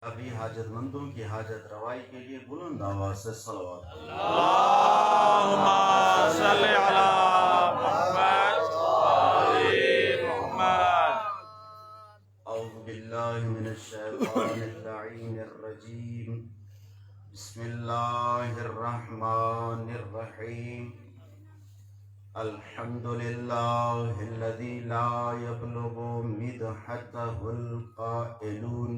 ابھی حاجت مندوں کی حاجت روائی کے لیے بلند آواز سے صلوات اللہم صلی علی محمد وآل محمد. اعوذ باللہ من الشیطان اللعین الرجیم بسم اللہ الرحمن الرحیم الحمد للہ الذی لا یبلغ مدحتہ القائلون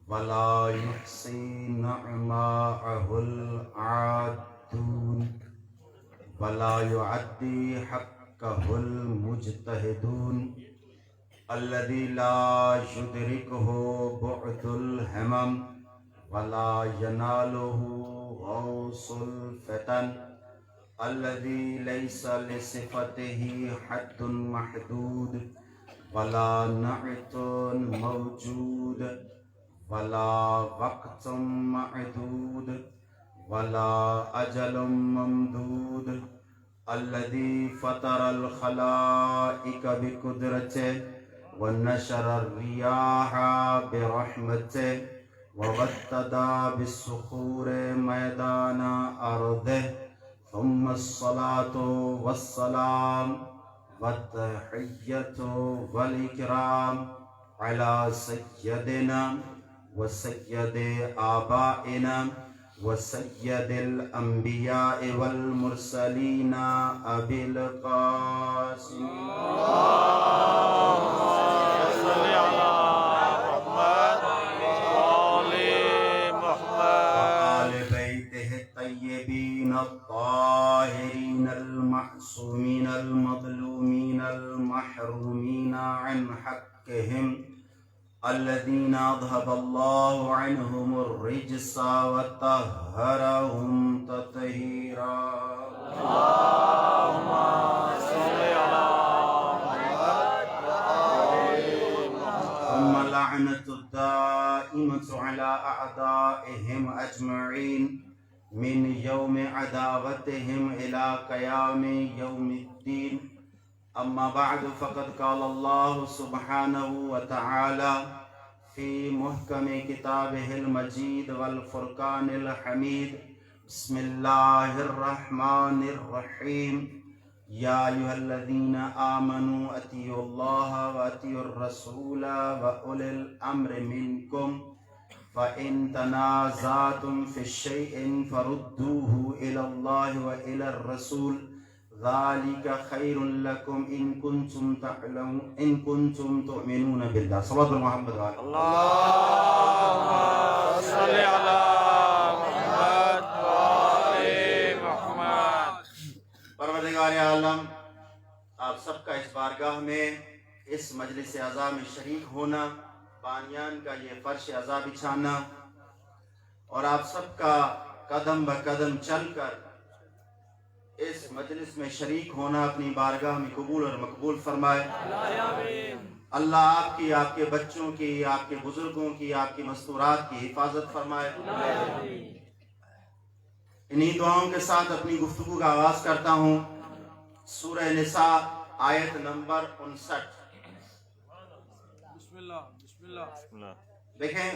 ولا يحصي نعماءه العادون ولا يعدي حقه المجتهدون الذي لا يدركه بعد الهمم ولا يناله غوص الفتن الذي ليس لصفته حد محدود ولا نعت موجود ولا وقت معدود ولا أجل ممدود الذي فطر الخلائق بقدرته ونشر الرياح برحمته ووتد بالصخور ميدان أرضه ثم الصلاة والسلام والتحية والإكرام على سيدنا وسيد آبائنا وسيد الأنبياء والمرسلين أبي القاسم اللہم صلی علی محمد وآل محمد وآل بيته الطيبين الطاهرين المعصومين المظلومين المحرومين عن حقهم الذين أذهب الله عنهم الرجس وطهرهم تطهيرا اللہم صلی علی محمد وآل محمد. ثم لعنة الدائمة على أعدائهم أجمعين من يوم عداوتهم إلى قيام يوم الدين. أما بعد فقد قال الله سبحانه وتعالى في محكم كتابه المجيد والفرقان الحميد بسم الله الرحمن الرحيم يا أيها الذين آمنوا أطيعوا الله وأطيعوا الرسول وأولي الأمر منكم فإن تنازعتم في شيء فردوه إلى الله وإلى الرسول ذلك خير لكم إن كنتم تعلمون إن كنتم تؤمنون بالله. صلوات محمد وآله. اللہم صلی علی محمد وآل محمد. پروردگار عالم، آپ سب کا اس بارگاہ میں اس مجلس عزا میں شریک ہونا، بانیان کا یہ فرش عزا بچھانا اور آپ سب کا قدم بقدم چل کر اس مجلس میں شریک ہونا اپنی بارگاہ میں قبول اور مقبول فرمائے. اللہ آپ کی، آپ کے بچوں کی، آپ کے بزرگوں کی، آپ کی مستورات کی حفاظت فرمائے. انہی دعاؤں کے ساتھ اپنی گفتگو کا آغاز کرتا ہوں. سورہ نساء آیت نمبر 59. بسم اللہ بسم اللہ. دیکھیں،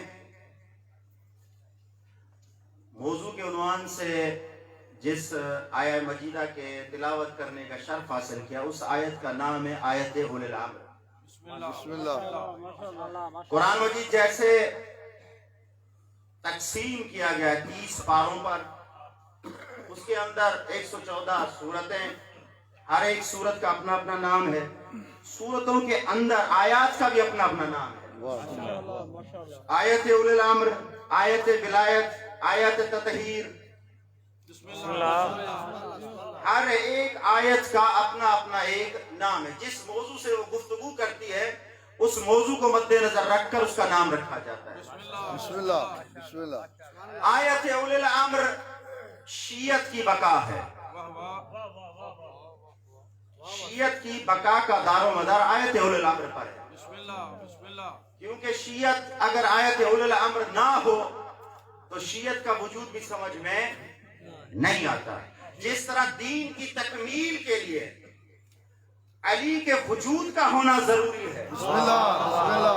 موضوع کے عنوان سے جس آیہ مجیدہ کے تلاوت کرنے کا شرف حاصل کیا، اس آیت کا نام ہے آیت اولی الامر. بسم اللہ. قرآن مجید جیسے تقسیم کیا گیا 30 پاروں پر، اس کے اندر 114 سورتیں، ہر ایک سورت کا اپنا اپنا نام ہے. سورتوں کے اندر آیات کا بھی اپنا اپنا نام ہے. آیت اولی الامر، آیت ولایت، آیت تطہیر. بسم اللہ. ہر ایک آیت کا اپنا اپنا ایک نام ہے. جس موضوع سے وہ گفتگو کرتی ہے اس موضوع کو مد نظر رکھ کر اس کا نام رکھا جاتا ہے. بسم اللہ بسم اللہ. آیت اولی الامر شیعت کی بقا ہے. شیعت کی بقا کا دار و مدار آیت اولی الامر پر ہے. بسم اللہ بسم اللہ. کیونکہ شیعت اگر آیت اولی الامر نہ ہو تو شیعت کا وجود بھی سمجھ میں نہیں آتا. جس طرح دین کی تکمیل کے لیے علی کے وجود کا ہونا ضروری ہے. بسم اللہ بسم اللہ.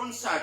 59,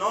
9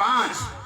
5।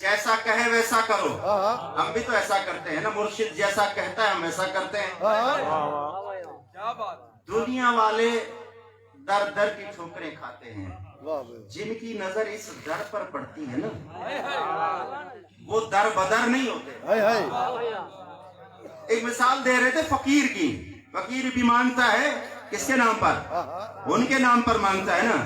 جیسا کہے ویسا کرو. ہم بھی تو ایسا کرتے ہیں نا, مرشد جیسا کہتا ہے ہم ایسا کرتے ہیں. کیا بات. دنیا والے در در کی ٹھوکریں کھاتے ہیں, واہ بھائی. جن کی نظر اس در پر پڑتی ہے نا وہ در بدر نہیں ہوتے. ہائے ہائے. ایک مثال دے رہے تھے فقیر کی. فقیر بھی مانگتا ہے کس کے نام پر؟ ان کے نام پر مانگتا ہے نا.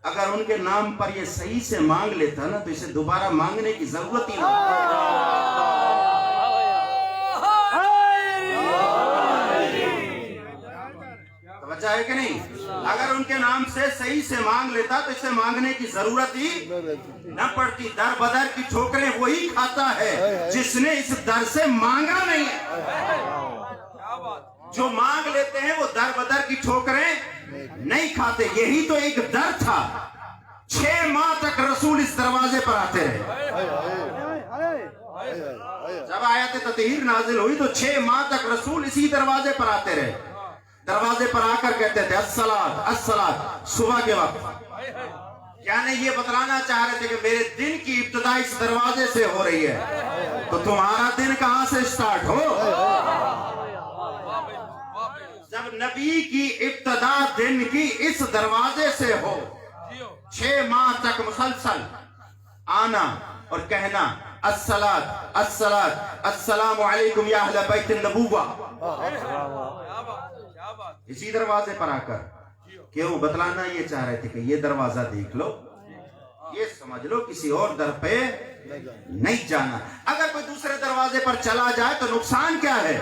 اگر ان کے نام پر یہ صحیح سے مانگ لیتا نا تو اسے دوبارہ مانگنے کی ضرورت ہی نہیں. توجہ ہے کہ نہیں؟ اگر ان کے نام سے صحیح سے مانگ لیتا تو اسے مانگنے کی ضرورت ہی نہ پڑتی. در بدر کی ٹھوکریں وہی کھاتا ہے جس نے اس در سے مانگا نہیں ہے. جو مانگ لیتے ہیں وہ در بدر کی ٹھوکریں نہیں کھاتے. یہی تو ایک در تھا. 6 ماہ تک رسول اس دروازے پر آتے رہے. جب آیت تطہیر نازل ہوئی تو 6 ماہ تک رسول اسی دروازے پر آتے رہے. دروازے پر آ کر کہتے تھے الصلاۃ الصلاۃ, صبح کے وقت. یعنی یہ بتلانا چاہ رہے تھے کہ میرے دن کی ابتدا اس دروازے سے ہو رہی ہے, تو تمہارا دن کہاں سے سٹارٹ ہو؟ جب نبی کی ابتدا دن کی اس دروازے سے ہو. 6 ماہ تک مسلسل آنا اور کہنا الصلاۃ الصلاۃ السلام علیکم یا اہل بیت النبوہ. اسی دروازے پر آ کر کیوں بتلانا یہ چاہ رہے تھے کہ یہ دروازہ دیکھ لو, یہ سمجھ لو کسی اور در پہ نہیں جانا. اگر کوئی دوسرے دروازے پر چلا جائے تو نقصان کیا ہے؟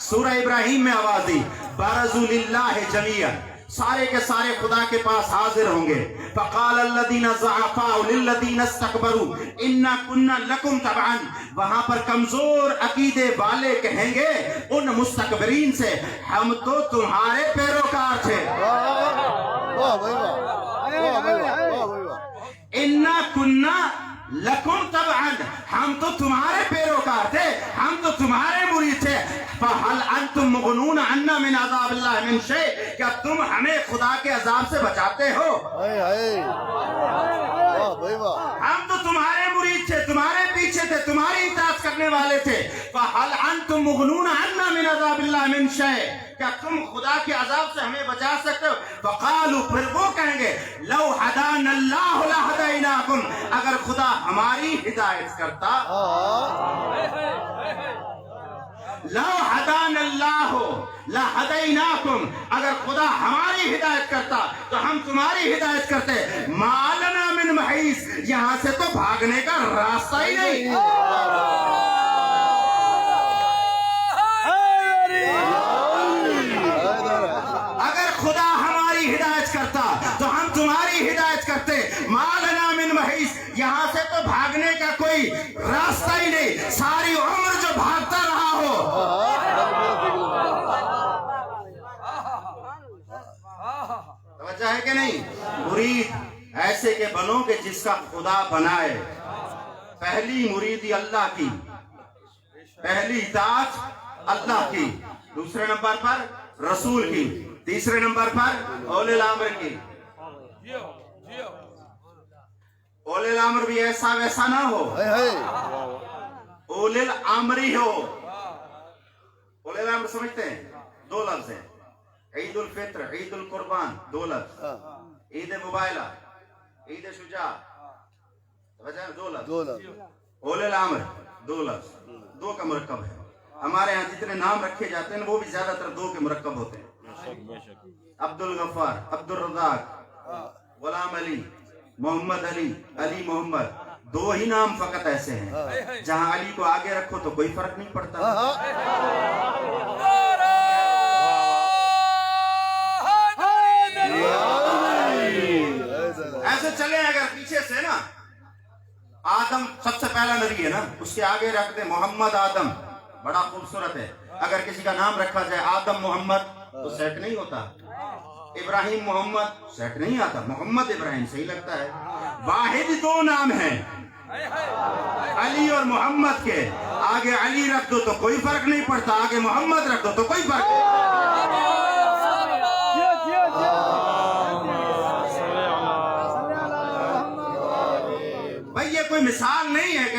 سورہ ابراہیم میں آواز دی بارزوا للہ جمیعا, سارے کے سارے خدا کے پاس حاضر ہوں گے. فقال الذین ضعفاء للذین استکبروا انا کنا لکم تبعا. وہاں پر کمزور عقیدے والے کہیں گے ان مستکبرین سے ہم تو تمہارے پیروکار تھے. واہ بھائی واہ. واہ بھائی واہ. واہ بھائی واہ. انا کنا لکم تبعا, ہم تو تمہارے پیروکار تھے, ہم تو تمہارے مرید تھے. فَهَلْ أَنْتُمْ مُغْنُونَ عَنَّا مِنْ عَذَابِ اللَّهِ مِنْ شَيْءٍ, کیا تم ہمیں خدا کے عذاب سے بچاتے ہو؟ ہائے ہائے. واہ بھائی واہ. ہم تو تمہارے مرید تھے, تمہارے پیچھے تھے, تمہاری اطاعت کرنے والے تھے. فَهَلْ أَنْتُمْ مُغْنُونَ عَنَّا مِنْ عَذَابِ اللَّهِ مِنْ شَيْءٍ, کیا تم خدا کے عذاب سے ہمیں بچا سکتے ہو؟ فَقَالُوا, پھر وہ کہیں گے لَوْ هَدَانَ اللَّهُ لَهَدَيْنَاكُمْ, اگر خدا ہماری ہدایت کرتا, لو ہدان اللہ لہدیناکم, اگر خدا ہماری ہدایت کرتا تو ہم تمہاری ہدایت کرتے. ما لنا من محیص, یہاں سے تو بھاگنے کا راستہ ہی نہیں. اگر خدا ہماری ہدایت کرتا تو ہم تمہاری ہدایت کرتے. ما لنا من محیص, یہاں سے تو بھاگنے کا کوئی راستہ ہی نہیں. ساری عمر جو بھاگتا رہا ہو. توجہ ہے کہ نہیں؟ مرید ایسے کے بنو کہ جس کا خدا بنائے. پہلی مریدی اللہ کی, پہلی اطاعت اللہ کی, دوسرے نمبر پر رسول کی, تیسرے نمبر پر اولی الامر کی. اولی الامر بھی ایسا ویسا نہ ہو, ہائے ہائے. اولی الامر ہی ہو. اولی الامر سمجھتے ہیں؟ 2 لفظ ہیں, عید الفطر, عید القربان, 2 لفظ. عید مبائلہ, عید شجاع, 2 لفظ. 2 لفظ. اولی الامر 2 لفظ, 2 کا مرکب ہے. ہمارے ہاں جتنے نام رکھے جاتے ہیں وہ بھی زیادہ تر 2 کے مرکب ہوتے ہیں. عبد الغفار, عبد الرزاق, غلام علی, محمد علی, علی محمد. 2 ہی نام فقط ایسے ہیں جہاں علی کو آگے رکھو تو کوئی فرق نہیں پڑتا. ایسے چلے اگر پیچھے سے نا, آدم سب سے پہلا نبی ہے نا, اس کے آگے رکھ دے محمد آدم, بڑا خوبصورت ہے. اگر کسی کا نام رکھا جائے آدم محمد تو سیٹ نہیں ہوتا. ابراہیم محمد سیٹ نہیں آتا. محمد ابراہیم صحیح لگتا ہے. واحد 2 نام ہیں علی اور محمد کے, آگے علی رکھ دو تو کوئی فرق نہیں پڑتا, آگے محمد رکھ دو تو کوئی فرق نہیں. بھئی یہ کوئی مثال نہیں ہے کہ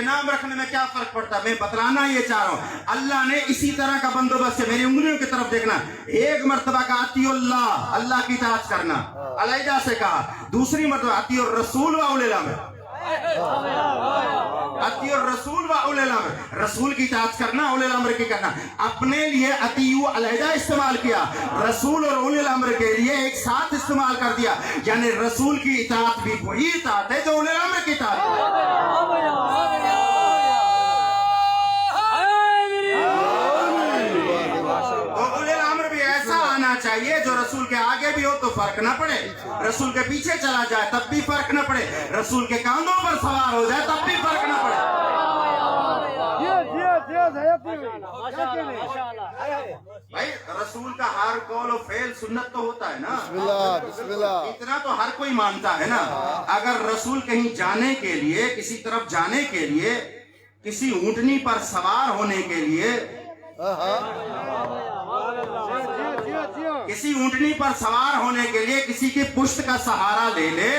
کیا فرق پڑتا ہے؟ میں بتلانا یہ چاہ رہا ہوں اللہ نے اسی طرح کا بندوبست ہے. میری انگلیوں کی طرف دیکھنا. ایک مرتبہ کا اطیع اللہ, اللہ کی اطاعت کرنا علیحدہ سے کہا. دوسری مرتبہ اطیع الرسول و اولی الامر, اطیع الرسول و اولی الامر, رسول کی اطاعت کرنا, اولی الامر کی کرنا. اپنے لیے اطیع علیحدہ استعمال کیا, رسول اور اولی الامر کے لیے ایک ساتھ استعمال کر دیا. یعنی رسول کی اطاعت بھی وہی اطاعت ہے جو اولی الامر کی اطاعت ہے. چاہیے جو رسول کے آگے بھی ہو تو فرق نہ پڑے, رسول کے پیچھے چلا جائے تب بھی فرق نہ پڑے, رسول کے کاندھوں پر سوار ہو جائے تب بھی فرق نہ پڑے. بھائی رسول کا ہر قول و فعل سنت تو ہوتا ہے نا, بسم اللہ. اتنا تو ہر کوئی مانتا ہے نا. اگر رسول کہیں جانے کے لیے, کسی طرف جانے کے لیے, کسی اونٹنی پر سوار ہونے کے لیے, کسی اونٹنی پر سوار ہونے کے لیے کسی کی پشت کا سہارا لے لے,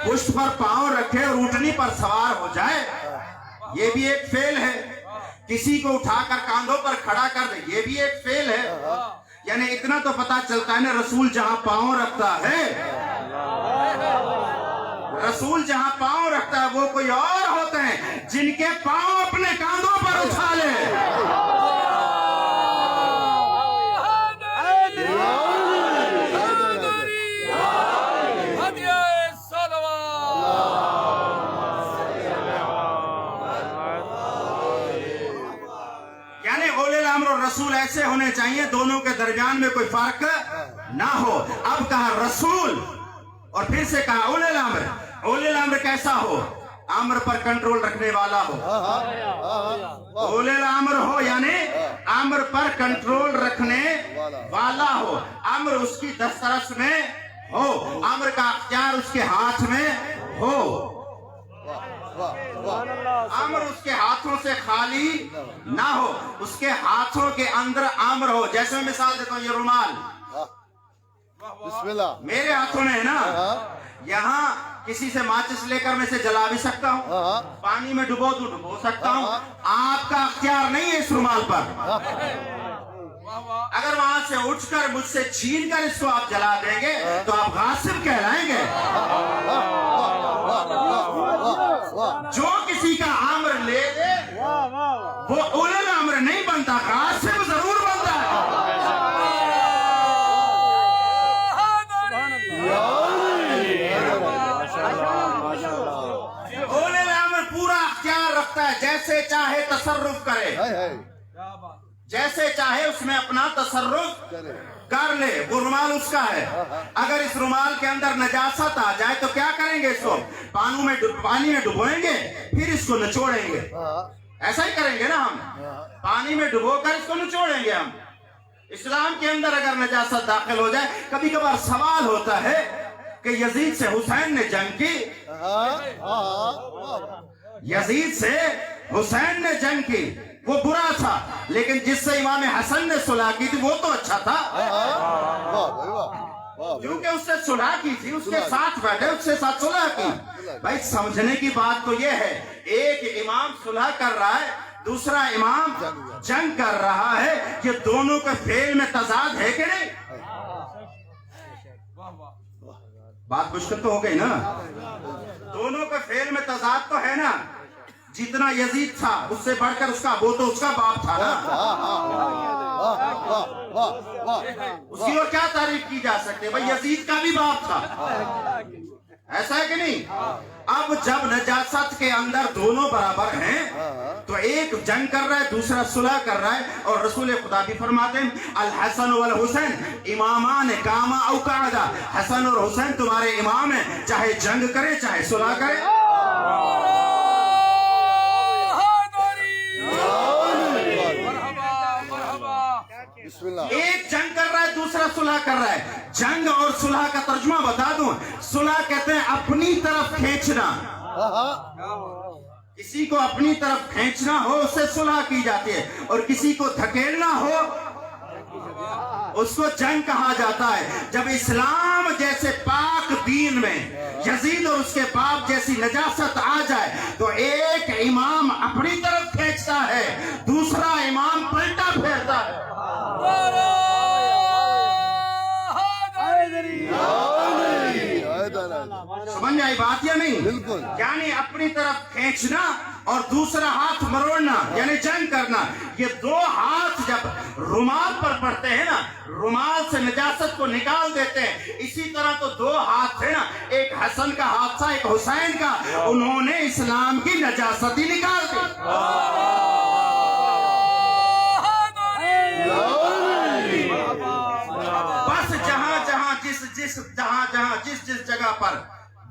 پشت پر پاؤں رکھے اور اونٹنی پر سوار ہو جائے, یہ بھی ایک فعل ہے. کسی کو اٹھا کر کاندھوں پر کھڑا کر دے, یہ بھی ایک فعل ہے. یعنی اتنا تو پتا چلتا ہے نا رسول جہاں پاؤں رکھتا ہے, رسول جہاں پاؤں رکھتا ہے وہ کوئی اور ہوتے ہیں جن کے پاؤں اپنے کاندھوں پر اٹھا لے. رسول ایسے ہونے چاہیے دونوں کے درمیان میں کوئی فرق نہ ہو. اب کہا رسول اور پھر سے کہا اولی الامر. اولی الامر کیسا ہو؟ امر پر کنٹرول رکھنے والا ہو. اولی الامر ہو یعنی امر پر کنٹرول رکھنے والا ہو. امر اس کی دسترس میں ہو, امر کا اختیار اس کے ہاتھ میں ہو, امر اس کے ہاتھوں سے خالی نہ ہو, اس کے ہاتھوں کے اندر امر ہو. جیسے میں مثال دیتا ہوں, یہ رومال بسم اللہ میرے ہاتھوں میں ہے نا, یہاں کسی سے ماچس لے کر میں سے جلا بھی سکتا ہوں, پانی میں ڈبو تو ڈبو سکتا ہوں. آپ کا اختیار نہیں ہے اس رومال پر. اگر وہاں سے اٹھ کر مجھ سے چھین کر اس کو آپ جلا دیں گے تو آپ غاصب کہلائیں گے. جو کسی کا امر لے دے وہ اولی الامر نہیں بنتا, غاصب ضرور بنتا ہے. اولی الامر پورا اختیار رکھتا ہے, جیسے چاہے تصرف کرے, جیسے چاہے اس میں اپنا تصرف کر لے. وہ رومال اس کا ہے, اگر اس رومال کے اندر نجاست آ جائے تو کیا کریں گے؟ اس کو پانی میں ڈبوئیں گے, پھر اس کو نچوڑیں گے. ایسا ہی کریں گے نا ہم, پانی میں ڈبو کر اس کو نچوڑیں گے ہم. اسلام کے اندر اگر نجاست داخل ہو جائے, کبھی کبھار سوال ہوتا ہے کہ یزید سے حسین نے جنگ کی, یزید سے حسین نے جنگ کی, وہ برا تھا, لیکن جس سے امام حسن نے صلح کی تھی وہ تو اچھا تھا, کیونکہ اس سے صلح کی تھی, اس کے ساتھ بیٹھے, اس سے ساتھ صلح کی. بھائی سمجھنے کی بات تو یہ ہے, ایک امام صلح کر رہا ہے, دوسرا امام جنگ کر رہا ہے, یہ دونوں کے فعل میں تضاد ہے کہ نہیں؟ بات مشکل تو ہو گئی نا, دونوں کے فعل میں تضاد تو ہے نا. جتنا یزید تھا اس سے بڑھ کر اس کا وہ تو اس کا باپ تھا نا, اس کی اور کیا تعریف کی جا سکتے؟ بھائی یزید کا بھی باپ تھا, ایسا ہے کہ نہیں؟ اب جب نجاست کے اندر دونوں برابر ہیں تو ایک جنگ کر رہا ہے, دوسرا صلح کر رہا ہے. اور رسول خدا بھی فرماتے ہیں الحسن والحسین امامان کاما او قعدا, حسن اور حسین تمہارے امام ہیں, چاہے جنگ کرے چاہے صلح کرے. ایک جنگ کر رہا ہے, دوسرا صلح کر رہا ہے. جنگ اور صلح کا ترجمہ بتا دوں, صلح کہتے ہیں اپنی طرف کھینچنا, کسی کو اپنی طرف کھینچنا ہو اس سے صلح کی جاتی ہے, اور کسی کو دھکیلنا ہو اس کو جنگ کہا جاتا ہے. جب اسلام جیسے پاک دین میں یزید اور اس کے باپ جیسی نجاست آ جائے تو ایک امام اپنی طرف کھینچتا ہے, دوسرا امام پلٹا پھیرتا ہے. سمجھ آئی بات یا نہیں؟ بالکل. یعنی اپنی طرف کھینچنا اور دوسرا ہاتھ مروڑنا یعنی جنگ کرنا. یہ دو ہاتھ جب رومال پر پڑتے ہیں نا, رومال سے نجاست کو نکال دیتے ہیں. اسی طرح تو دو ہاتھ تھے نا, ایک حسن کا ہاتھ تھا, ایک حسین کا, انہوں نے اسلام کی نجاست ہی نکال دی. بس جس جگہ پر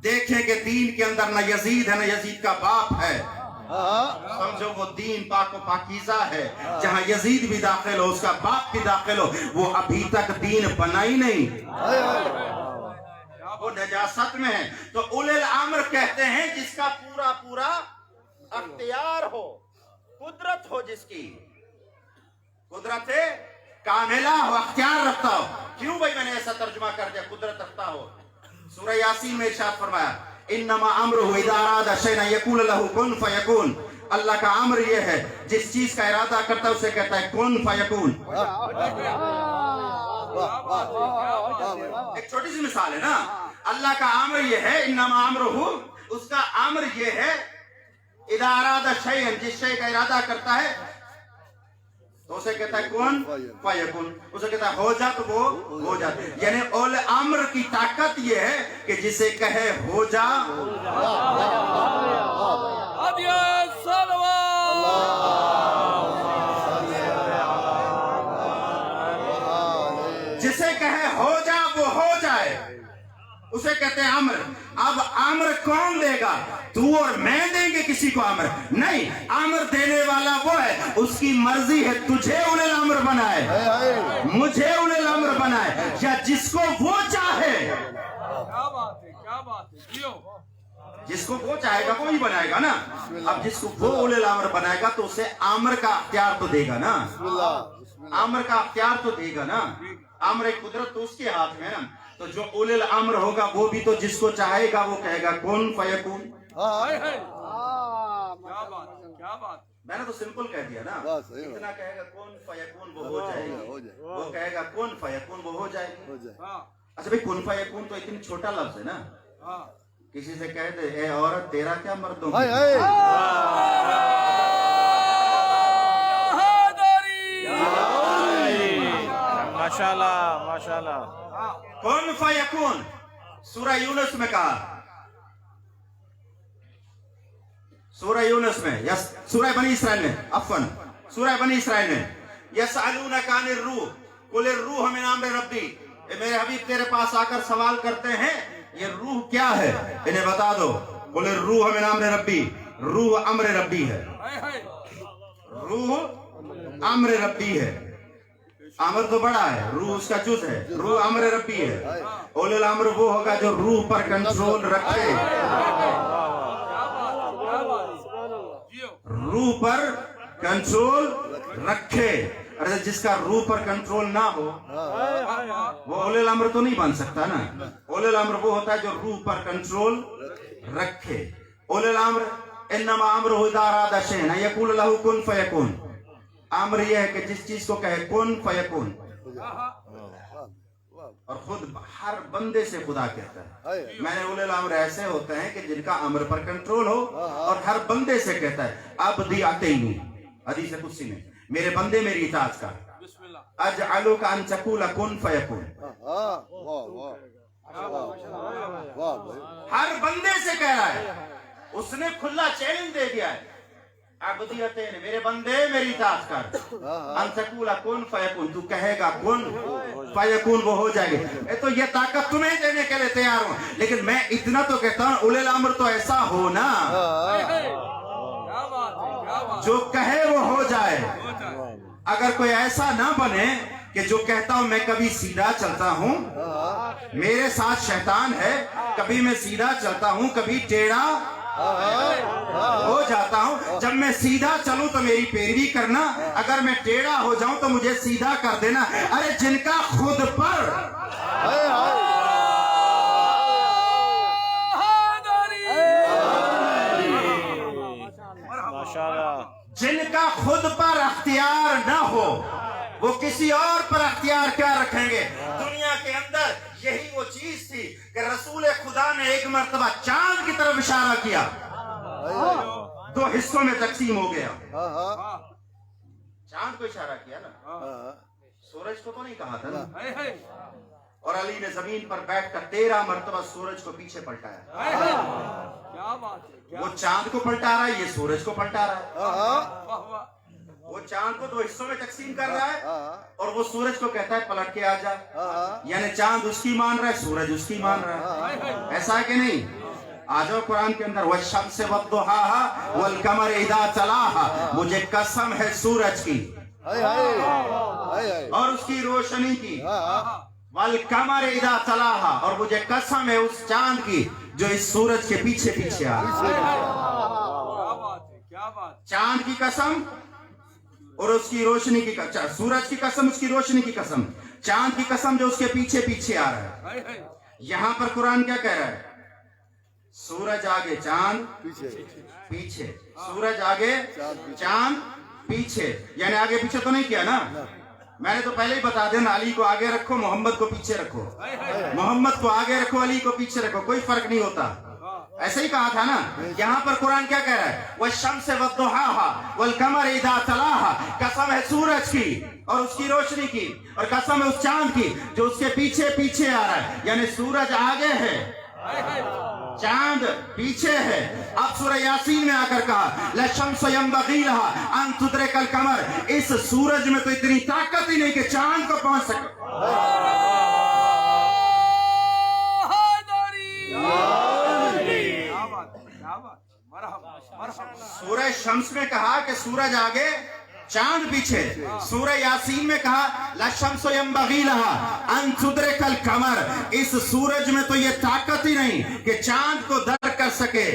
دیکھیں کہ دین کے اندر نہ یزید ہے نہ یزید کا باپ ہے, سمجھو وہ دین پاک و پاکیزہ ہے. جہاں یزید بھی داخل ہو, اس کا باپ بھی داخل ہو, وہ ابھی تک دین بنا ہی نہیں, وہ نجاست میں ہے. تو اولے الامر کہتے ہیں جس کا پورا پورا اختیار ہو, قدرت ہو, جس کی قدرت کاملہ ہو, اختیار رکھتا ہو. کیوں بھائی میں نے ایسا ترجمہ کر دیا قدرت رکھتا ہو؟ سورہ یاسین میں ارشاد فرمایا انما امرہ اذا اراد شیئا یقول له کن فیکون. اللہ کا امر یہ ہے جس چیز کا ارادہ کرتا ہے اسے کہتا ہے کن فیکون. ایک چھوٹی سی مثال ہے نا, اللہ کا امر یہ ہے انما امرہ, اس کا امر یہ ہے اذا اراد شیئا, جس شے کا ارادہ کرتا ہے تو اسے کہتا ہے کون فیکون, اسے کہتا ہے ہو جا تو وہ ہو جاتا ہے. یعنی اول امر کی طاقت یہ ہے کہ جسے کہے ہو جا, جسے کہے ہو جا وہ ہو جائے, اسے کہتے ہیں امر. اب امر کون دے گا؟ تو اور میں دیں گے کسی کو امر نہیں, امر دینے والا وہ ہے, اس کی مرضی ہے تجھے اولے الامر بنائے, مجھے اولے الامر بنائے, یا جس کو وہ چاہے. کیا بات ہے, کیا بات ہے, جس کو وہ چاہے گا وہی بنائے گا نا. اب جس کو وہ اولے الامر بنائے گا تو اسے امر کا اختیار تو دے گا نا, امر کا اختیار تو دے گا نا. امر ایک قدرت تو اس کے ہاتھ میں ہے نا. تو جو اولے الامر ہوگا وہ بھی تو جس کو چاہے گا وہ کہے گا کن فیکون. کیا بات, میں نے تو سمپل کہہ دیا نا, اتنا کہے گا کن فیکون وہ ہو جائے گی, وہ کہے گا کن فیکون وہ ہو جائے گی. اچھا بھائی کن فیکون تو اتنی چھوٹا لفظ ہے نا, کسی سے کہہ دے اے عورت تیرا کیا مردوں کی, ماشاءاللہ ماشاءاللہ. کن فیکون سورہ یونس میں کہا, سورہ یونس میں یا سورہ بنی اسرائیل میں, عفواً سورہ بنی اسرائیل میں, یسألونک عن الروح قل الروح من امر ربی. میرے حبیب تیرے پاس آ کر سوال کرتے ہیں یہ روح کیا ہے, انہیں بتا دو. قل الروح من امر ربی, روح امر ربی ہے, روح امر ربی ہے. امر تو بڑا ہے, روح اس کا جز ہے, روح امر ربی ہے. اولے الامر وہ ہوگا جو روح پر کنٹرول رکھے, روح پر کنٹرول رکھے. جس کا روح پر کنٹرول نہ ہو وہ اولے الامر تو نہیں بن سکتا نا. اولے الامر وہ ہوتا ہے جو روح پر کنٹرول رکھے. اولے الامر انما امرہ اذا اراد شیئا یقول له کن فیکون. امر یہ ہے کہ جس چیز کو کہے کن فیکون, اور خود ہر بندے سے خدا کہتا ہے. میں نے اولے الامر ایسے ہوتے ہیں کہ جن کا امر پر کنٹرول ہو, اور ہر بندے سے کہتا ہے عبدی اطیعنی, حدیث قدسی میں میرے بندے میری اطاعت کر, اجعلک ان تقول کن فیکون. ہر بندے سے کہہ رہا ہے, اس نے کھلا چیلنج دے دیا ہے, عبدیتین میرے بندے میری اطاعت کر, ان تقول کن فیکون, تو کہے گا کن فیکون وہ ہو جائے گی. تو یہ طاقت تمہیں دینے کے لیے تیار ہوں, لیکن میں اتنا تو کہتا ہوں اولے الامر تو ایسا ہو نا جو کہے وہ ہو جائے. اگر کوئی ایسا نہ بنے کہ جو کہتا ہوں میں کبھی سیدھا چلتا ہوں, میرے ساتھ شیطان ہے, کبھی میں سیدھا چلتا ہوں کبھی ٹیڑھا ہو جاتا ہوں. جب میں سیدھا چلوں تو میری پیروی کرنا, اگر میں ٹیڑھا ہو جاؤں تو مجھے سیدھا کر دینا. ارے جن کا خود پر جن کا خود پر اختیار نہ ہو وہ کسی اور پر اختیار کیا رکھیں گے. دنیا کے اندر یہی وہ چیز تھی کہ رسول خدا نے ایک مرتبہ چاند کی طرف اشارہ کیا, 2 حصوں میں تقسیم ہو گیا. چاند کو اشارہ کیا نا, سورج کو تو نہیں کہا تھا نا. اور علی نے زمین پر بیٹھ کر 13 مرتبہ سورج کو پیچھے پلٹایا. وہ چاند کو پلٹا رہا ہے, یہ سورج کو پلٹا رہا ہے. وہ چاند کو 2 حصوں میں تقسیم کر رہا ہے اور وہ سورج کو کہتا ہے پلٹ کے آ جا. یعنی چاند اس کی مان رہا ہے, سورج اس کی مان رہا ہے. ایسا ہے کہ نہیں؟ آ جاؤ قرآن کے اندر, والشمس والضحاها والقمر اذا تلاها, مجھے قسم ہے سورج کی اور اس کی روشنی کی. والقمر اذا تلاها, اور مجھے قسم ہے اس چاند کی جو اس سورج کے پیچھے پیچھے آ رہا ہے. چاند کی قسم اور اس کی روشنی کی قسم, سورج کی قسم, اس کی روشنی کی قسم, چاند کی قسم جو اس کے پیچھے پیچھے آ رہا ہے. یہاں پر قرآن کیا کہہ رہا ہے؟ سورج آگے چاند پیچھے, سورج آگے چاند پیچھے. یعنی آگے پیچھے تو نہیں کیا نا, میں نے تو پہلے ہی بتا دینا, علی کو آگے رکھو, محمد کو پیچھے رکھو, محمد کو آگے رکھو, علی کو پیچھے رکھو, کوئی فرق نہیں ہوتا. ایسے ہی کہا تھا نا. یہاں پر قرآن کیا کہہ رہا ہے؟ والشمس والضحاها والقمر اذا تلاها, قسم ہے سورج کی اور اس کی روشنی کی, اور قسم ہے اس چاند کی جو اس کے پیچھے پیچھے آ رہا ہے. یعنی سورج آگے ہے, چاند پیچھے ہے. اب سورہ یاسین میں آ کر کہا لَلشَّمْسُ يَنبَغِي لَهَا أَن تُدْرِكَ الْقَمَرَ, اس سورج میں تو اتنی طاقت ہی نہیں کہ چاند کو پہنچ سکے. سورہ شمس میں کہا کہ سورج آگے چاند پیچھے. سورہ یاسین میں کہا لَلشَّمْسُ يَنبَغِي لَهَا أَن تُدْرِكَ الْقَمَرَ, اس سورج میں تو یہ طاقت ہی نہیں کہ چاند کو درک کر سکے.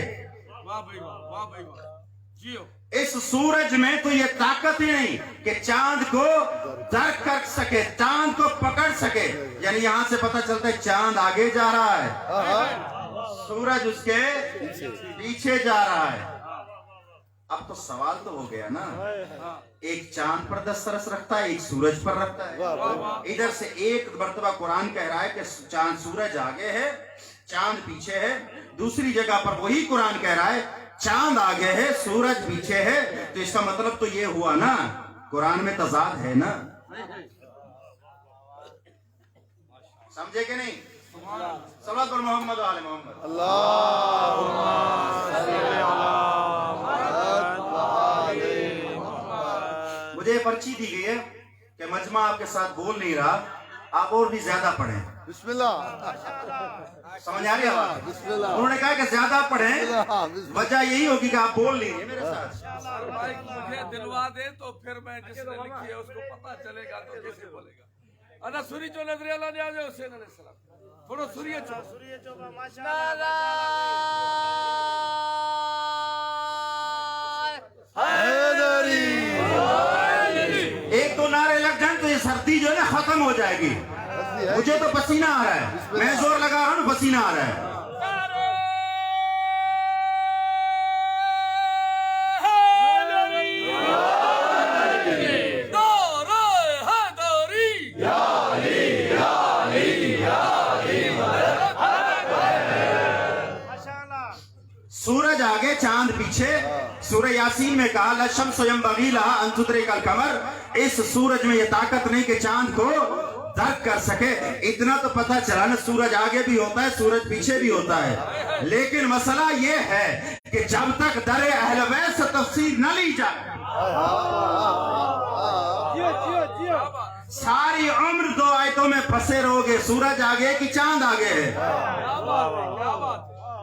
اس سورج میں تو یہ طاقت ہی نہیں کہ چاند کو درک کر سکے, چاند کو پکڑ سکے. یعنی یہاں سے پتہ چلتا ہے چاند آگے جا رہا ہے, سورج اس کے پیچھے جا رہا ہے. اب تو سوال تو ہو گیا نا, ایک چاند پر دسترس رکھتا ہے, ایک سورج پر رکھتا ہے. ادھر سے ایک مرتبہ قرآن کہہ رہا ہے کہ چاند سورج آگے ہے, چاند پیچھے ہے. دوسری جگہ پر وہی قرآن کہہ رہا ہے چاند آگے ہے, سورج پیچھے ہے. تو اس کا مطلب تو یہ ہوا نا, قرآن میں تضاد ہے نا. سمجھے کہ نہیں؟ صلوات پر محمد و آل محمد. مجھے پرچی دی گئی ہے کہ مجمع آپ کے ساتھ بول نہیں رہا, آپ اور بھی زیادہ پڑھیں. بسم اللہ. سمجھ آ رہی ہے؟ بسم اللہ. انہوں نے کہا کہ زیادہ پڑھیں, وجہ یہی ہوگی کہ آپ بول نہیں رہے میرے ساتھ. مجھے دلوا دے تو پھر میں جس نے لکھی ہے اس کو پتہ چلے گا تو کیسے بولے گا. انا سوری جو نظر اللہ نے آجے حسین علیہ السلام, تھوڑا سوریہ چوبا ایک دو نعرے لگ جائیں تو یہ سردی جو ہے نا ختم ہو جائے گی. مجھے تو پسینہ آ رہا ہے, میں زور لگا رہا ہوں, پسینہ آ رہا ہے. سورج آگے چاند پیچھے. سورہ یاسین میں کہا لَلشَّمْسُ يَنبَغِي لَهَا أَن تُدْرِكَ الْقَمَرَ, اس سورج میں یہ طاقت نہیں کہ چاند کو درک کر سکے. اتنا تو پتہ چلا نا, سورج آگے بھی ہوتا ہے, سورج پیچھے بھی ہوتا ہے. لیکن مسئلہ یہ ہے کہ جب تک در اہل بیت سے تفسیر نہ لی جائے, ساری عمر 2 آیتوں میں پھنسے رہو گے, سورج آگے کہ چاند آگے ہے.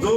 2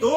2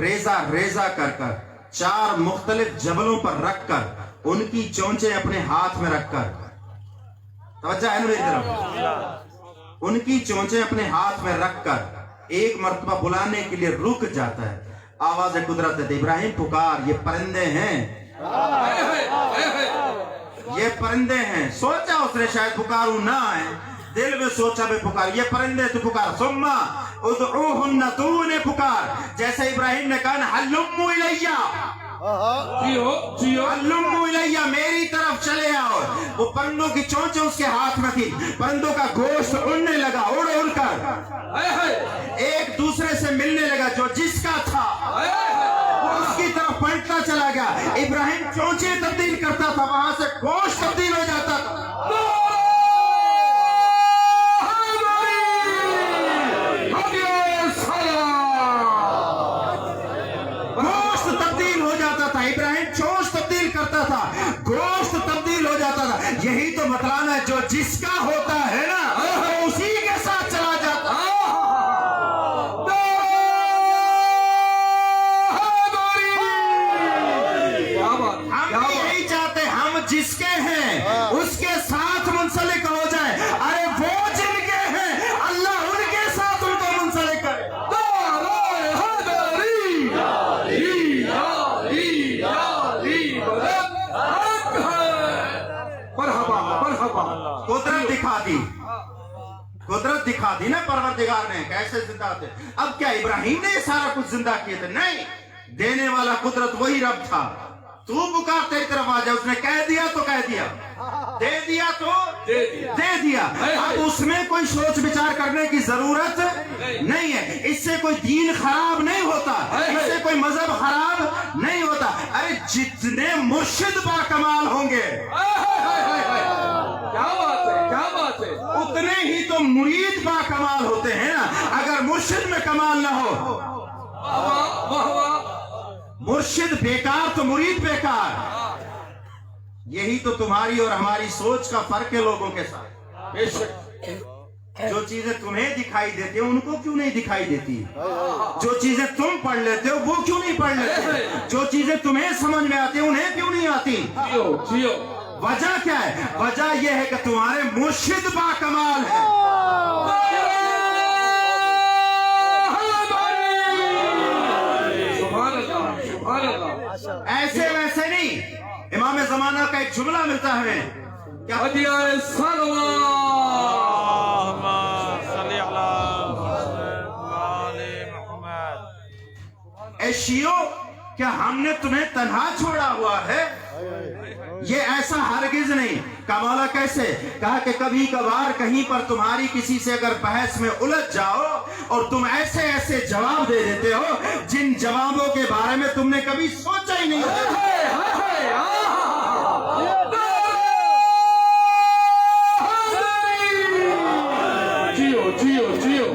ریزہ ریزہ کر کر 4 مختلف جبلوں پر رکھ کر ان کی چونچیں اپنے ہاتھ میں رکھ کر، توجہ ہے نا میری طرف، ان کی چونچیں اپنے ہاتھ میں رکھ کر ایک مرتبہ بلانے کے لیے رک جاتا ہے. آواز قدرت ہے، ابراہیم پکار، یہ پرندے ہیں، یہ پرندے ہیں. سوچا اس نے شاید پکاروں نہ آئے، دل میں سوچا میں پکار، یہ پرندے تو پکار. ثم ادعوہن، تو انہیں پکار، جیسے ابراہیم نے کہا حلموا الیہ، حلموا الیہ، میری طرف چلے آؤ. وہ پرندوں کی چونچیں اس کے ہاتھ میں تھی، پرندوں کا گوشت اڑنے لگا، اڑ اڑ کر ایک دوسرے سے ملنے لگا. جو جس کا تھا وہ اس کی طرف پلٹتا چلا گیا. ابراہیم چونچیں تبدیل کرتا تھا، وہاں سے گوشت تبدیل ہو جاتا تھا. گوشت تبدیل ہو جاتا تھا، ابراہیم چونچ تبدیل کرتا تھا، گوشت تبدیل ہو جاتا تھا. یہی تو بتلانا ہے، جو جس کا ہوتا ہے نا وہ اسی کے ساتھ چلا جاتا ہے. ہم یہی چاہتے، ہم جس کے ہیں اس کے ساتھ منسلک ہو جائے. ارے وہ جن کے ہیں اللہ ان کے ساتھ ان کو منسلک کرے. قدرت دکھا دی، قدرت دکھا دی نا پروردگار نے کیسے زندہ تھے. اب کیا ابراہیم نے یہ سارا کچھ زندہ کیے تھے؟ نہیں، دینے والا قدرت وہی رب تھا. تو پکار تیری طرف آ جائے، اس نے کہہ دیا تو کہہ دیا، دے دیا تو دے دیا. اب اس میں کوئی سوچ بچار کرنے کی ضرورت نہیں ہے. اس سے کوئی دین خراب نہیں ہوتا، اس سے کوئی مذہب خراب نہیں ہوتا. ارے جتنے مرشد با کمال ہوں گے اتنے ہی تو مرید با کمال ہوتے ہیں نا. اگر مرشد میں کمال نہ ہو، مرشد بیکار تو مرید بیکار. یہی تو تمہاری اور ہماری سوچ کا فرق ہے لوگوں کے ساتھ. جو چیزیں تمہیں دکھائی دیتی ہیں ان کو کیوں نہیں دکھائی دیتی؟ جو چیزیں تم پڑھ لیتے ہو وہ کیوں نہیں پڑھ لیتے؟ جو چیزیں تمہیں سمجھ میں آتی ہیں انہیں کیوں نہیں آتی؟ وجہ کیا ہے؟ وجہ یہ ہے کہ تمہارے مرشد با کمال ہے. ایسے ویسے نہیں. امام زمانہ کا ایک جملہ ملتا ہے ہمیں، کیا اے شیعو، کیا ہم نے تمہیں تنہا چھوڑا ہوا ہے؟ یہ ایسا ہرگز نہیں. کہا مولا کیسے؟ کہا کہ کبھی کبھار کہیں پر تمہاری کسی سے اگر بحث میں الجھ جاؤ اور تم ایسے ایسے جواب دے دیتے ہو جن جوابوں کے بارے میں تم نے کبھی سوچا ہی نہیں ہوتا.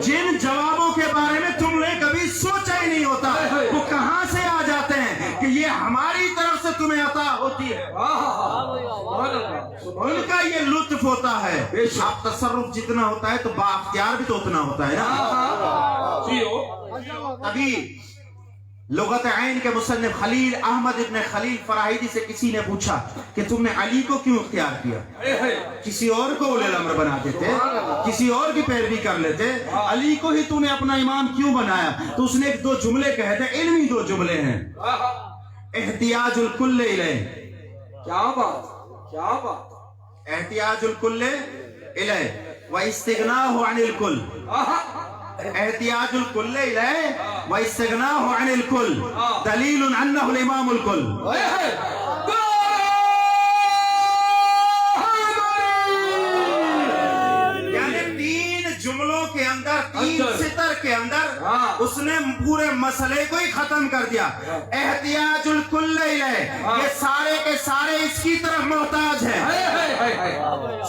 جن جوابوں کے بارے میں تم نے کبھی سوچا ہی نہیں ہوتا، وہ کہاں سے آ جاتے ہیں کہ یہ ہماری طرف سے تمہیں عطا ہوتی ہے. ان کا یہ لطف ہوتا ہے. اب تصرف جتنا ہوتا ہے تو با اختیار بھی تو اتنا ہوتا ہے نا. تبھی لغت عین کے مصنف خلیل احمد ابن خلیل فراہیدی سے کسی نے پوچھا کہ تم نے علی کو کیوں اختیار کیا؟ کسی اور کو اولی الامر بنا دیتے، کسی اور کی پیروی کر لیتے، علی کو ہی تو نے اپنا امام کیوں بنایا؟ تو اس نے 2 جملے کہے تھے، علمی 2 جملے ہیں. احتیاج الکل الیہ، کیا بات، کیا بات. احتیاج الکل الیہ و استغناہ عن الکل. احتیاج الکل الیہ و استغناہ عن الکل دلیل انہ الامام الکل. جملوں کے اندر 3 سطر کے اندر اس نے پورے مسئلے کو ہی ختم کر دیا. احتیاج الکل الیہ، یہ سارے کے سارے اس کی طرف محتاج ہیں.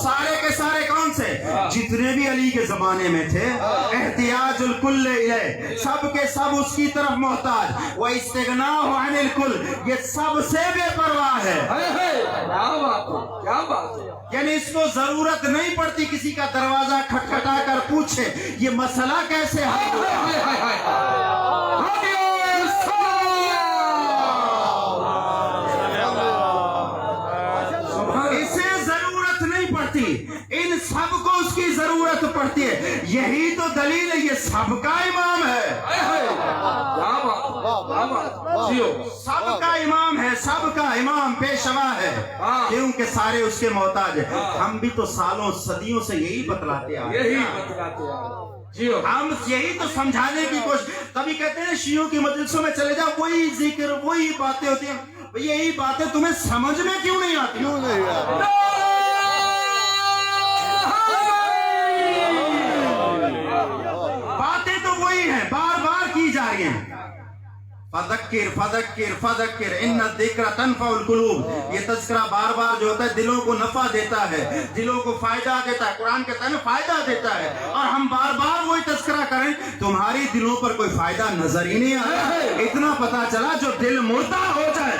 سارے کے سارے کون سے؟ جتنے بھی علی کے زمانے میں تھے. احتیاج الکل الیہ، سب کے سب اس کی طرف محتاج. وہ استغناء عن الکل، یہ سب سے بے پرواہ ہے. کیا بات ہے، کیا بات ہے. یعنی اس کو ضرورت نہیں پڑتی کسی کا دروازہ کھٹکھٹا کر پوچھے یہ مسئلہ کیسے حل ہوگا. پڑھتی ہے. یہی تو دلیل ہے, یہ سب کا امام ہے. کیا بات جیو. سب کا امام ہے, سب کا امام پیشوا ہے, کیونکہ سارے اس کے محتاج ہیں. ہم بھی تو سالوں صدیوں سے یہی بتلاتے آئے, یہی بتلاتے ہیں جیو. ہم یہی تو سمجھانے کی کوشش. تبھی کہتے ہیں شیعوں کی مجلسوں میں چلے جاؤ, وہی ذکر وہی باتیں ہوتی ہیں. یہی باتیں تمہیں سمجھ میں کیوں نہیں آتی؟ کیوں نہیں یار؟ باتیں تو وہی ہیں, بار بار کی جا رہی ہیں. فذکر فذکر فذکر ان الذکر تنفع القلوب. یہ تذکرہ بار بار جو ہوتا ہے دلوں کو نفع دیتا ہے, دلوں کو فائدہ دیتا ہے. قرآن کہتا ہے نا فائدہ دیتا ہے, اور ہم بار بار وہی تذکرہ کریں, تمہاری دلوں پر کوئی فائدہ نظر ہی نہیں آتا. اتنا پتا چلا جو دل مردہ ہو جائے.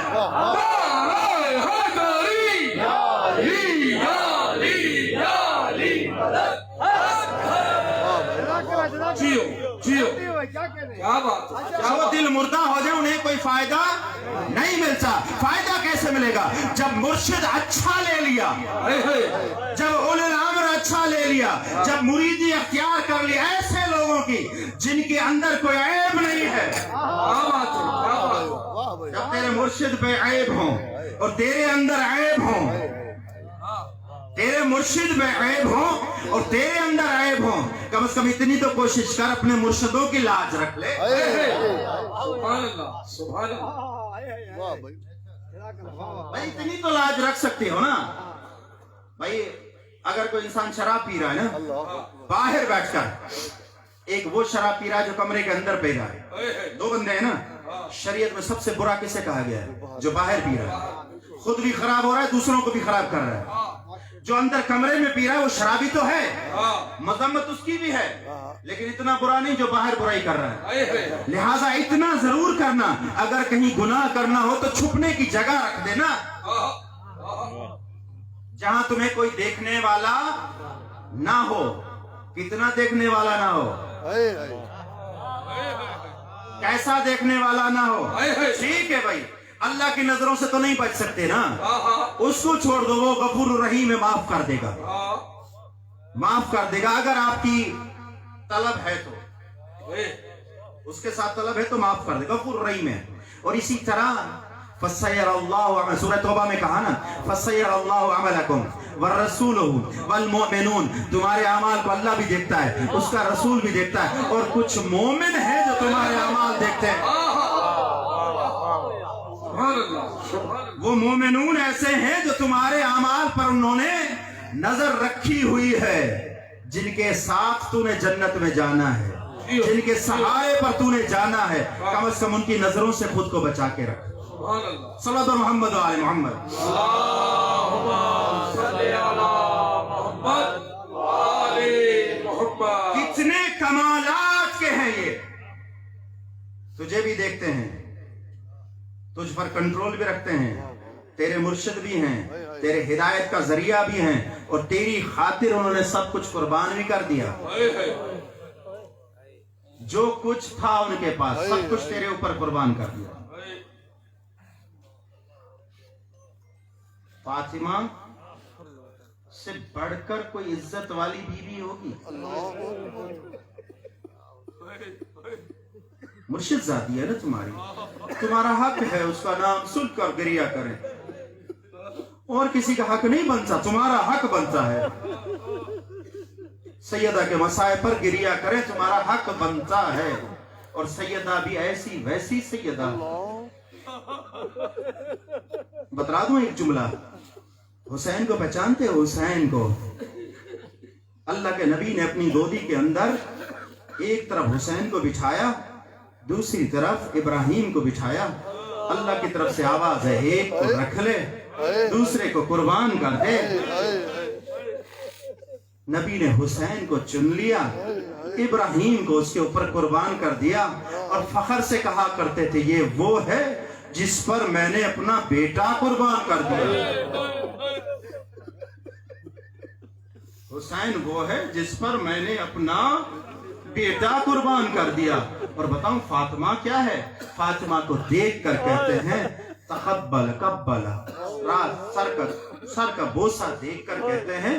جیو جیو. کیا بات ہے. وہ دل مردہ ہو جائے, انہیں کوئی فائدہ نہیں ملتا. فائدہ کیسے ملے گا؟ جب مرشد اچھا لے لیا, جب اولو الامر اچھا لے لیا, جب مریدی اختیار کر لی ایسے لوگوں کی جن کے اندر کوئی عیب نہیں ہے. جب تیرے مرشد پہ عیب ہوں اور تیرے اندر عیب ہوں, تیرے مرشد میں عیب ہوں اور تیرے اندر عیب ہوں, کم از کم اتنی تو کوشش کر اپنے مرشدوں کی لاج رکھ لے. سبحان اللہ سبحان اللہ. واہ بھائی, بھائی اتنی تو لاج رکھ سکتے ہو نا. بھائی اگر کوئی انسان شراب پی رہا ہے نا, باہر بیٹھ کر, ایک وہ شراب پی رہا ہے جو کمرے کے اندر پی رہا ہے. دو بندے ہیں نا, شریعت میں سب سے برا کسے کہا گیا ہے؟ جو باہر پی رہا ہے, خود بھی خراب ہو رہا ہے, دوسروں کو بھی خراب کر رہا ہے. جو اندر کمرے میں پی رہا ہے وہ شرابی تو ہے, مذمت اس کی بھی ہے, لیکن اتنا برا نہیں جو باہر برائی کر رہا ہے. لہٰذا اتنا ضرور کرنا, اگر کہیں گناہ کرنا ہو تو چھپنے کی جگہ رکھ دینا, جہاں تمہیں کوئی دیکھنے والا نہ ہو. کتنا دیکھنے والا نہ ہو, کیسا دیکھنے والا نہ ہو. ٹھیک ہے بھائی, اللہ کی نظروں سے تو نہیں بچ سکتے نا, اس کو چھوڑ دو, وہ غفور الرحیم ہے, معاف کر دے گا, معاف کر دے گا. اگر آپ کی طلب ہے تو, اس کے ساتھ طلب ہے تو معاف کر دے گا, غفور الرحیم ہے. اور اسی طرح فَسَيَّرَ اللَّهُ, سورہ توبہ میں کہا نا فَسَيَّرَ اللَّهُ عَمَلَكُمْ وَالرَّسُولُهُ وَالْمُؤْمِنُونَ. تمہارے اعمال کو اللہ بھی دیکھتا ہے, اس کا رسول بھی دیکھتا ہے, اور کچھ مومن ہیں جو تمہارے اعمال دیکھتے ہیں. وہ مومنون ایسے ہیں جو تمہارے اعمال پر انہوں نے نظر رکھی ہوئی ہے, جن کے ساتھ تو نے جنت میں جانا ہے, جن کے سہارے پر تو نے جانا ہے. کم از کم ان کی نظروں سے خود کو بچا کے رکھ. صلی اللہ محمد و آل محمد. کتنے کمالات کے ہیں یہ, تجھے بھی دیکھتے ہیں, تجھ پر کنٹرول بھی رکھتے ہیں, تیرے مرشد بھی ہیں, تیرے ہدایت کا ذریعہ بھی ہیں, اور تیری خاطر انہوں نے سب کچھ قربان بھی کر دیا. جو کچھ تھا ان کے پاس سب کچھ تیرے اوپر قربان کر دیا. فاطمہ سے بڑھ کر کوئی عزت والی بیوی ہوگی؟ مرشد ذاتی ہے نا تمہاری, تمہارا حق ہے اس کا نام سن کر گریہ کریں, اور کسی کا حق نہیں بنتا, تمہارا حق بنتا ہے. سیدہ کے مسائب پر گریہ کریں, تمہارا حق بنتا ہے. اور سیدہ بھی ایسی ویسی سیدہ. بتلا دوں ایک جملہ, حسین کو پہچانتے ہو؟ حسین کو اللہ کے نبی نے اپنی گودی کے اندر ایک طرف حسین کو بٹھایا, دوسری طرف ابراہیم کو بٹھایا. اللہ کی طرف سے آواز ہے, ایک کو رکھ لے, دوسرے کو قربان کر دے. نبی نے حسین کو چن لیا, ابراہیم کو اس کے اوپر قربان کر دیا, اور فخر سے کہا کرتے تھے یہ وہ ہے جس پر میں نے اپنا بیٹا قربان کر دیا. حسین وہ ہے جس پر میں نے اپنا بیٹا قربان کر دیا. اور بتاؤں فاطمہ کیا ہے؟ فاطمہ کو دیکھ کر کہتے ہیں تقبل قبلا, سر کا بوسہ دیکھ کر کہتے ہیں